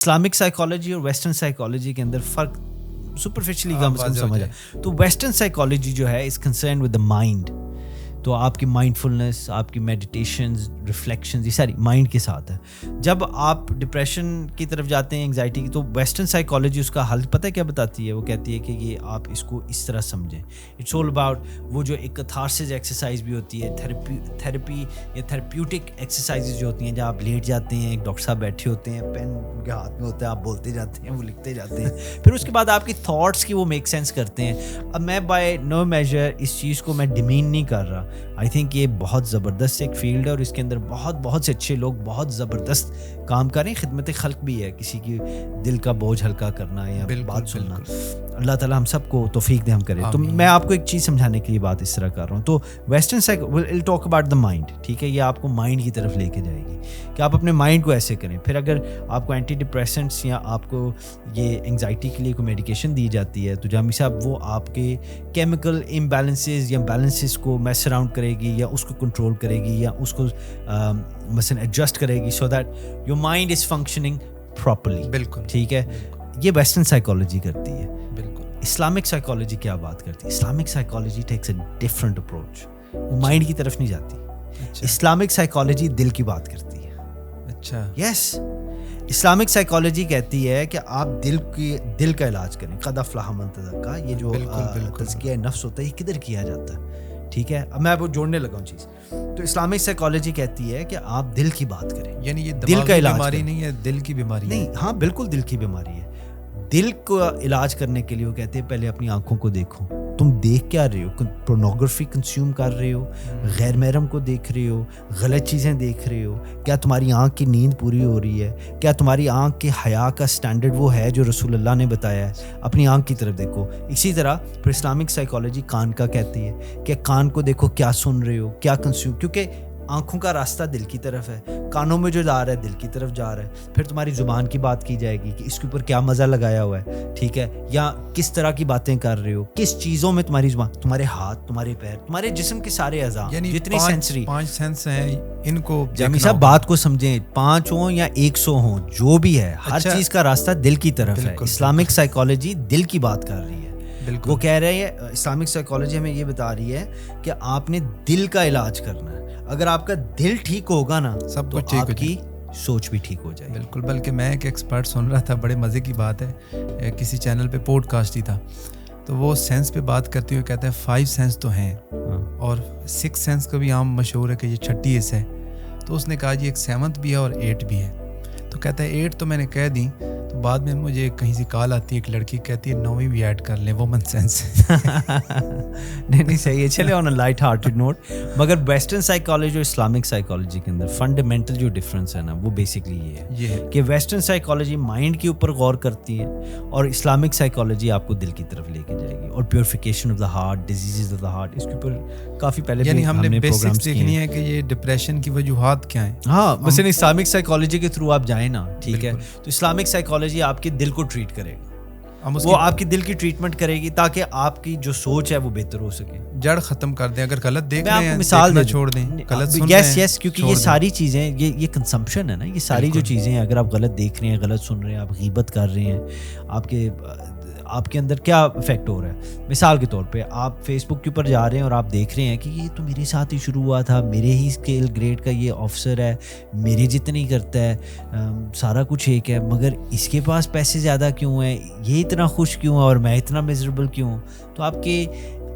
Islamic psychology और western psychology के अंदर फ़र्क सुपरफिशियली कम से कम समझ है. तो वेस्टर्न साइकोलॉजी जो है is concern with the mind. तो आपकी माइंडफुलनेस, आपकी मेडिटेशंस, रिफ्लेक्शंस, ये सारी माइंड के साथ है. जब आप डिप्रेशन की तरफ जाते हैं, एंग्जाइटी की, तो वेस्टर्न साइकोलॉजी उसका हल पता है क्या बताती है? वो कहती है कि ये आप इसको इस तरह समझें. इट्स ऑल अबाउट वो जो एक कैथारसिस एक्सरसाइज भी होती है, थेरेपी या थेरेप्यूटिक एक्सरसाइजेज जो होती हैं, जहाँ आप लेट जाते हैं, एक डॉक्टर साहब बैठे होते हैं, पेन उनके हाथ में होता है, आप बोलते जाते हैं, वो लिखते जाते हैं, फिर उसके बाद आपकी थॉट्स की वो मेक सेंस करते हैं. अब मैं बाय नो मेजर इस चीज़ को मैं डिमीन नहीं कर रहा. आई थिंक ये बहुत ज़बरदस्त एक फील्ड है और इसके अंदर बहुत से अच्छे लोग बहुत ज़बरदस्त काम करें. खिदमत खल्क भी है, किसी की दिल का बोझ हल्का करना या बात सुनना. अल्लाह ताला हम सबको तौफीक दे, हम करें. तो मैं आपको एक चीज़ समझाने के लिए बात इस तरह कर रहा हूँ. तो western psycho will talk about the mind, ठीक है. ये आपको माइंड की तरफ लेके जाएगी कि आप अपने माइंड को ऐसे करें. फिर अगर आपको एंटी डिप्रेसेंट्स या आपको ये एंग्जाइटी के लिए कोई मेडिकेशन दी जाती है, तो जामी साहब वो आपके केमिकल इम्बैलेंसेस या बैलेंसेस को मैस अराउंड करेगी या उसको कंट्रोल करेगी या उसको मसलन एडजस्ट करेगी so that your mind is functioning properly. बिल्कुल ठीक है. ये वेस्टर्न साइकोलॉजी करती है. बिल्कुल. इस्लामिक साइकोलॉजी क्या बात करती है? Islamic psychology takes a different approach. वो माइंड की तरफ नहीं जाती. अच्छा. इस्लामिक साइकोलॉजी दिल की बात करती है. अच्छा. यस. इस्लामिक साइकोलॉजी कहती है कि आप दिल का इलाज करें. क़द अफ़लह मन तज़क्का. ये जो तज़किया नफ्स होता है, ये किधर किया जाता है? ठीक है. अब मैं वो जोड़ने लगा हूँ चीज़. तो इस्लामिक साइकोलॉजी कहती है कि आप दिल की बात करें. यानी ये दिल का इलाज बीमारी नहीं है, दिल की बीमारी नहीं. हाँ बिल्कुल दिल की बीमारी है. दिल को इलाज करने के लिए वो कहते हैं पहले अपनी आंखों को देखो. तुम देख क्या रहे हो? पोर्नोग्राफी कंज्यूम कर रहे हो, गैर महरम को देख रहे हो, गलत चीज़ें देख रहे हो? क्या तुम्हारी आंख की नींद पूरी हो रही है? क्या तुम्हारी आंख के हया का स्टैंडर्ड वो है जो रसूलुल्लाह ने बताया है? अपनी आंख की तरफ देखो. इसी तरह फिर इस्लामिक साइकोलॉजी कान का कहती है कि कान को देखो, क्या सुन रहे हो, क्या कंज्यूम. क्योंकि आंखों का रास्ता दिल की तरफ है, कानों में जो जा रहा है दिल की तरफ जा रहा है. फिर तुम्हारी ज़ुबान की बात की जाएगी कि इसके ऊपर क्या मज़ा लगाया हुआ है, ठीक है, या किस तरह की बातें कर रहे हो, किस चीज़ों में तुम्हारी ज़ुबान, तुम्हारे हाथ, तुम्हारे पैर, तुम्हारे जिस्म के सारे अज़ा, जितने सेंसरी 5 सेंस हैं, इनको जामी साहब बात को समझें. 5 हो या 100 हो, जो भी है, हर चीज़ का रास्ता दिल की तरफ है. इस्लामिक साइकोलॉजी दिल की बात कर रही है. वो कह रहे हैं, इस्लामिक साइकोलॉजी हमें ये बता रही है कि आपने दिल का इलाज करना है. अगर आपका दिल ठीक होगा ना, सब तो कुछ ठीक आपकी सोच भी ठीक हो जाएगी. बिल्कुल. बल्कि मैं एक एक्सपर्ट सुन रहा था, बड़े मज़े की बात है, किसी चैनल पे पॉडकास्ट ही था, तो वो सेंस पे बात करते हुए कहता है 5 सेंस तो हैं और 6 सेंस का भी आम मशहूर है कि ये छठी हिस्सा है. तो उसने कहा जी एक 7th भी है और 8 भी है. तो कहता है 8 तो मैंने कह दी, तो बाद में मुझे कहीं से कॉल आती है, एक लड़की कहती है 9वीं भी ऐड कर लें, वुमन सेंस. नहीं सही है. चले on a light hearted note. मगर वेस्टर्न साइकोलॉजी और इस्लामिक साइकोलॉजी के अंदर फंडामेंटल जो डिफरेंस है ना, वो बेसिकली ये है कि वेस्टर्न साइकोलॉजी माइंड के ऊपर गौर करती है और इस्लामिक साइकोलॉजी आपको दिल की तरफ लेके जाएगी. और purification of the heart, diseases of the heart, इसके ऊपर काफ़ी पहले यानी हमने बेसिक्स देखनी है कि ये डिप्रेशन की वजूहात क्या हैं. हाँ, वैसे इस्लामिक साइकोलॉजी के थ्रू आप जाए ना, ठीक है, तो इस्लामिक साइकोलॉजी आपके दिल को ट्रीट करेगा. वो आपकी दिल की ट्रीटमेंट करेगी ताकि आपकी जो सोच है वो बेहतर हो सके. जड़ खत्म कर दें. अगर गलत देख रहे हैं, मिसाल दे छोड़ दें. गलत सुन रहे हैं, यस, क्योंकि ये सारी चीज़ें, ये कंजम्पशन है ना. ये सारी जो चीज़ें हैं, अगर आप गलत देख रहे हैं, गलत सुन रहे हैं, आप गीबत कर रहे हैं, आपके अंदर क्या इफेक्ट हो रहा है? मिसाल के तौर पे आप फेसबुक के ऊपर जा रहे हैं और आप देख रहे हैं कि ये तो मेरे साथ ही शुरू हुआ था, मेरे ही स्केल ग्रेड का ये ऑफिसर है, मेरे जितना ही करता है, सारा कुछ एक है, मगर इसके पास पैसे ज़्यादा क्यों हैं, ये इतना खुश क्यों है और मैं इतना मिजरेबल क्यों? तो आपके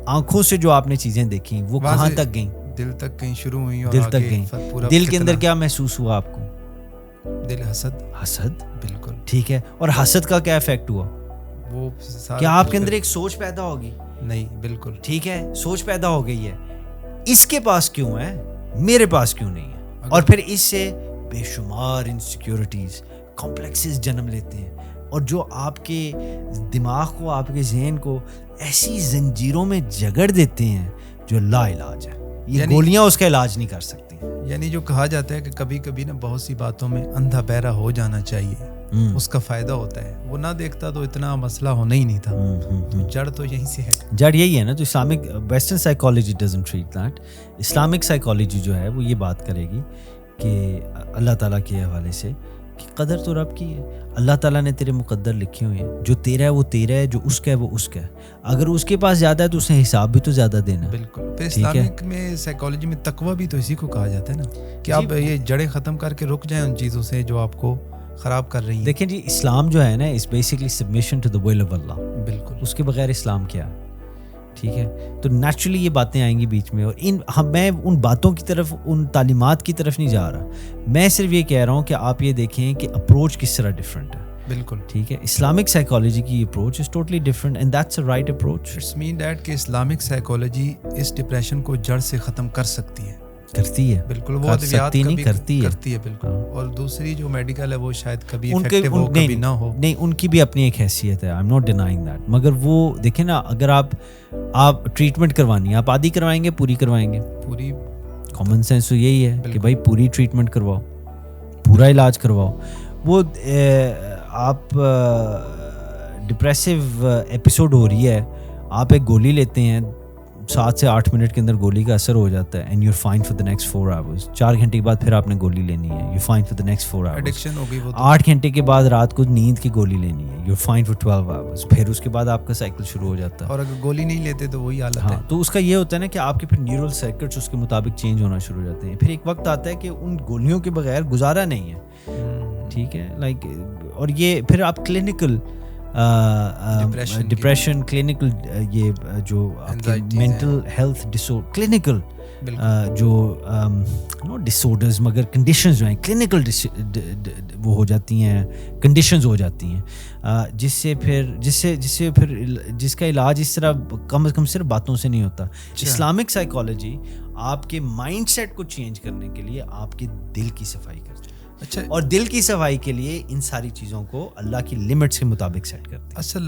आंखों से जो आपने चीज़ें देखी वो कहाँ तक गई? दिल तक कहीं शुरू हुई और दिल तक गई. दिल के अंदर क्या महसूस हुआ आपको? दिल हसद. बिल्कुल ठीक है. और हसद का क्या इफेक्ट हुआ? वो क्या आपके अंदर एक सोच पैदा होगी? नहीं. बिल्कुल ठीक है, सोच पैदा हो गई है, इसके पास क्यों है, मेरे पास क्यों नहीं है? और फिर इससे बेशुमार इनसिक्योरिटीज, कॉम्प्लेक्सेस जन्म लेते हैं और जो आपके दिमाग को, आपके ज़हन को ऐसी जंजीरों में जकड़ देते हैं जो ला इलाज है. ये गोलियां उसका इलाज नहीं कर सकती. यानी जो कहा जाता है कि कभी कभी ना बहुत सी बातों में अंधा बहरा हो जाना चाहिए, उसका फायदा होता है. वो ना देखता तो इतना मसला होना ही नहीं था. तो जड़ तो यहीं से है. जड़ यही है ना. तो Islamic western psychology doesn't treat that. Islamic psychology जो है वो ये बात करेगी कि अल्लाह ताला के हवाले से کہ قدر تو رب کی ہے. اللہ تعالیٰ نے تیرے مقدر لکھے ہوئے ہیں, جو تیرا ہے وہ تیرا ہے, جو اس کا ہے وہ اس کا ہے. اگر اس کے پاس زیادہ ہے تو اس نے حساب بھی تو زیادہ دینا ہے. بالکل. پھر اسلامک میں سائیکالوجی میں تقویٰ بھی تو اسی کو کہا جاتا ہے نا, کہ آپ یہ جڑیں ختم کر کے رک جائیں ان چیزوں سے جو آپ کو خراب کر رہی ہیں. دیکھیں جی, اسلام جو ہے نا is basically submission to the will of اللہ. بالکل. اس کے بغیر اسلام کیا ہے؟ ٹھیک ہے, تو نیچرلی یہ باتیں آئیں گی بیچ میں. اور میں ان باتوں کی طرف, ان تعلیمات کی طرف نہیں جا رہا, میں صرف یہ کہہ رہا ہوں کہ آپ یہ دیکھیں کہ اپروچ کس طرح ڈفرینٹ ہے. بالکل. ٹھیک ہے, اسلامک سائیکالوجی کی approach is totally different and that's a right approach. It's mean that کہ اسلامک سائیکالوجی اس ڈپریشن کو جڑ سے ختم کر سکتی ہے. کرتی ہے. بالکل. وہ ادویات نہیں کرتی ہے. بالکل. اور دوسری جو میڈیکل ہے وہ شاید کبھی افیکٹو ہو کبھی نہ ہو. نہیں, ان کی بھی اپنی ایک حیثیت ہے, I am not denying that. مگر وہ دیکھیں نا, اگر آپ ٹریٹمنٹ کروانی ہے, آپ آدھی کروائیں گے پوری کروائیں گے؟ پوری. کامن سینس تو یہی ہے کہ بھائی پوری ٹریٹمنٹ کرواؤ, پورا علاج کرواؤ. وہ آپ ڈپریسو ایپیسوڈ ہو رہی ہے, آپ ایک گولی لیتے ہیں, 7 سے 8 منٹ کے اندر گولی کا اثر ہو جاتا ہے, and you fine for the next 4 hours. 4 گھنٹے کے بعد پھر آپ نے گولی لینی ہے, you fine for the next 4 hours. Addiction ہو گئی وہ. 8 گھنٹے کے بعد رات کو نیند کی گولی لینی ہے, یو فائن فار 12 آورس. پھر اس کے بعد آپ کا سائیکل شروع ہو جاتا ہے. اور اگر گولی نہیں لیتے تو وہی حالت ہے. تو اس کا یہ ہوتا ہے نا کہ آپ کے پھر نیورل سرکٹس اس کے مطابق چینج ہونا شروع ہو جاتے ہیں. پھر ایک وقت آتا ہے کہ ان گولیوں کے بغیر گزارا نہیں ہے. ٹھیک ہے, لائک, اور یہ پھر آپ کلینکل ڈپریشن, کلینکل یہ جو مینٹل ہیلتھ کلینکل جو ڈسورڈرز, مگر کنڈیشنز جو ہیں کلینکل وہ ہو جاتی ہیں, کنڈیشنز ہو جاتی ہیں, جس کا علاج اس طرح کم از کم صرف باتوں سے نہیں ہوتا. اسلامک سائیکالوجی آپ کے مائنڈ سیٹ کو چینج کرنے کے لیے آپ کے دل کی صفائی کرتی ہے. اچھا. اور دل کی صفائی کے لیے ان ساری چیزوں کو اللہ کی لمٹس کے مطابق سیٹ کرتے ہیں. اصل